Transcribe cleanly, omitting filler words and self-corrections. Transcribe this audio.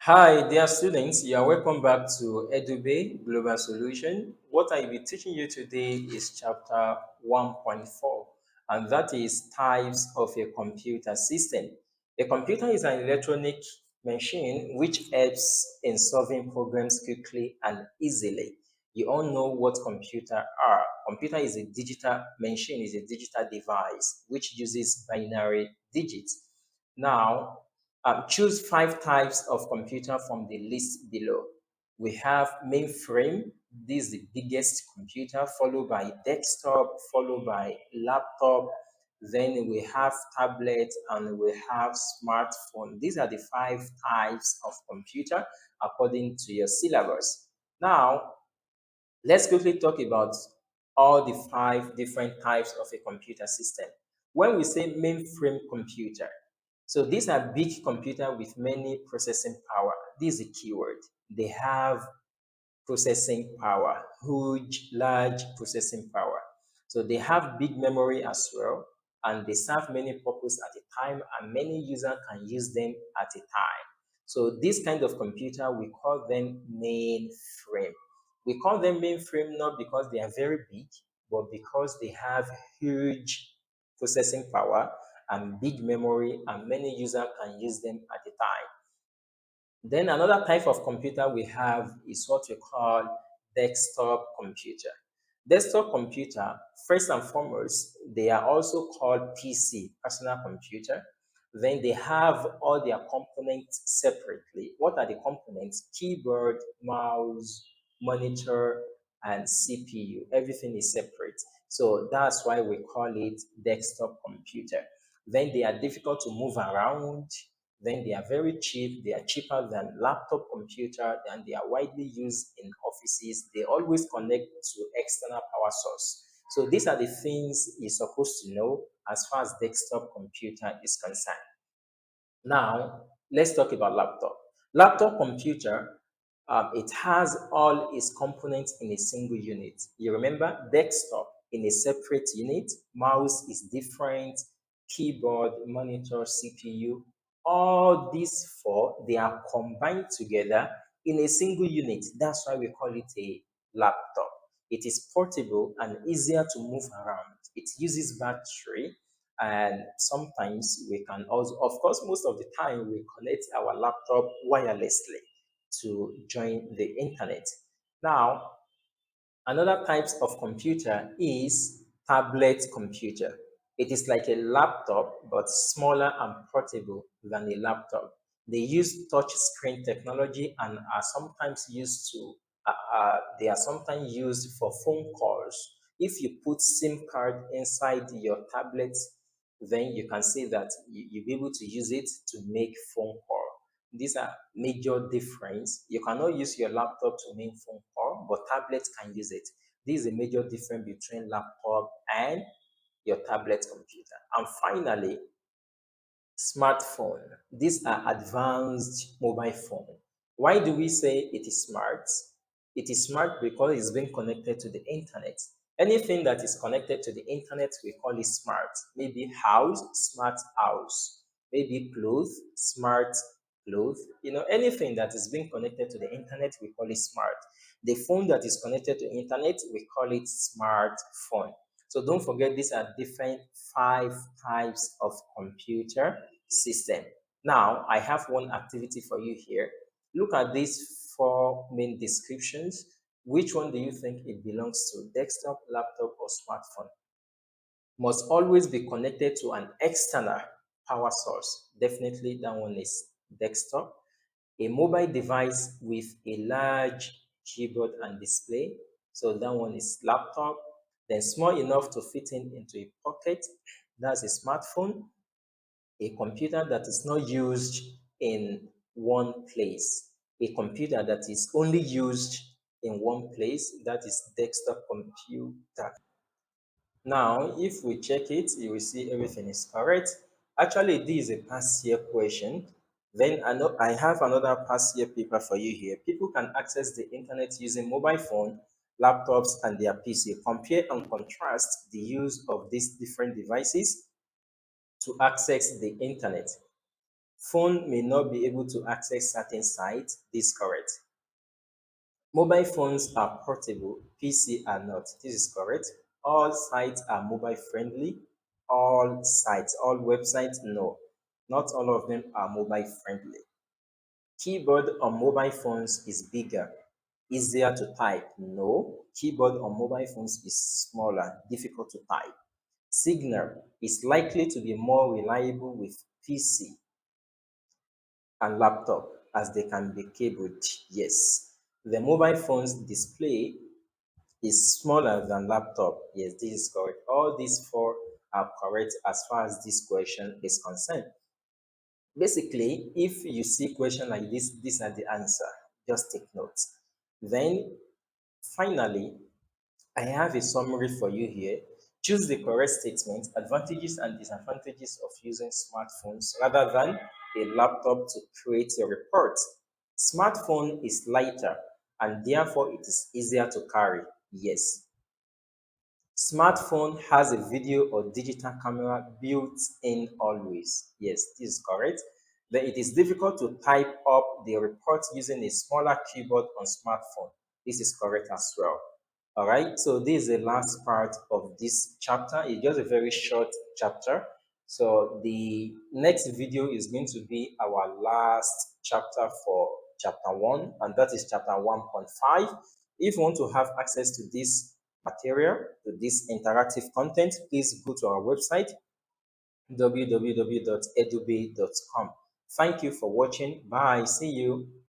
Hi, dear students. You are welcome back to Edubbey Global Solution. What I will be teaching you today is chapter 1.4, and that is types of a computer system. A computer is an electronic machine which helps in solving problems quickly and easily. You all know what computer are. Computer is a digital machine, is a digital device which uses binary digits. Now, choose five types of computer from the list below. We have mainframe. This is the biggest computer, followed by desktop, followed by laptop. Then we have tablet and we have smartphone. These are the five types of computer according to your syllabus. Now, let's quickly talk about all the five different types of a computer system. When we say mainframe computer, so these are big computer with many processing power. This is a keyword. They have processing power, huge, large processing power. So they have big memory as well, and they serve many purposes at a time, and many users can use them at a time. So this kind of computer, we call them mainframe. We call them mainframe not because they are very big, but because they have huge processing power and big memory, and many users can use them at a time. Then another type of computer we have is what we call desktop computer. Desktop computer, first and foremost, they are also called PC, personal computer. Then they have all their components separately. What are the components? Keyboard, mouse, monitor, and CPU. Everything is separate. So that's why we call it desktop computer. Then they are difficult to move around. Then they are very cheap. They are cheaper than laptop computer, and they are widely used in offices. They always connect to external power source. So these are the things you're supposed to know as far as desktop computer is concerned. Now, let's talk about laptop. Laptop computer, it has all its components in a single unit. You remember desktop in a separate unit, mouse is different, keyboard, monitor, CPU, all these four, they are combined together in a single unit. That's why we call it a laptop. It is portable and easier to move around. It uses battery, and sometimes we can also, of course, most of the time we connect our laptop wirelessly to join the internet. Now, another types of computer is tablet computer. It is like a laptop but smaller and portable than a laptop. They use touch screen technology and are sometimes used to they are sometimes used for phone calls. If you put SIM card inside your tablet, then you can see that you'll be able to use it to make phone call. These are major difference. You cannot use your laptop to make phone call, but tablets can use it. This is a major difference between laptop and your tablet computer. And finally, smartphone. These are advanced mobile phone. Why do we say it is smart? It is smart because it's being connected to the internet. Anything that is connected to the internet, we call it smart. Maybe house, smart house. Maybe clothes, smart clothes. Anything that is being connected to the internet, we call it smart. The phone that is connected to internet, we call it smartphone. So don't forget, these are different five types of computer system. Now, I have one activity for you here. Look at these four main descriptions. Which one do you think it belongs to? Desktop, laptop, or smartphone? Must always be connected to an external power source. Definitely that one is desktop. A mobile device with a large keyboard and display. So that one is laptop. Then small enough to fit into a pocket. That's a smartphone. A computer that is not used in one place. A computer that is only used in one place. That is desktop computer. Now, if we check it, you will see everything is correct. Actually, this is a past year question. Then I have another past year paper for you here. People can access the internet using mobile phone, laptops, and their PC. Compare and contrast the use of these different devices to access the internet. Phone may not be able to access certain sites. This is correct. Mobile phones are portable, PC are not. This is correct. All sites are mobile friendly. All sites, all websites, no. Not all of them are mobile friendly. Keyboard on mobile phones is bigger, easier to type. No. Keyboard on mobile phones is smaller, difficult to type. Signal is likely to be more reliable with PC and laptop as they can be cabled. Yes. The mobile phone's display is smaller than laptop. Yes, this is correct. All these four are correct as far as this question is concerned. Basically, if you see question like this, these are the answer. Just take notes. Then finally, I have a summary for you here. Choose the correct statement, advantages and disadvantages of using smartphones rather than a laptop to create a report. Smartphone is lighter and therefore it is easier to carry. Yes. Smartphone has a video or digital camera built in always. Yes, this is correct. Then it is difficult to type up the report using a smaller keyboard on smartphone. This is correct as well. All right, so this is the last part of this chapter. It's just a very short chapter. So the next video is going to be our last chapter for chapter 1, and that is chapter 1.5. If you want to have access to this material, to this interactive content, please go to our website www.edubbey.com. Thank you for watching. Bye. See you.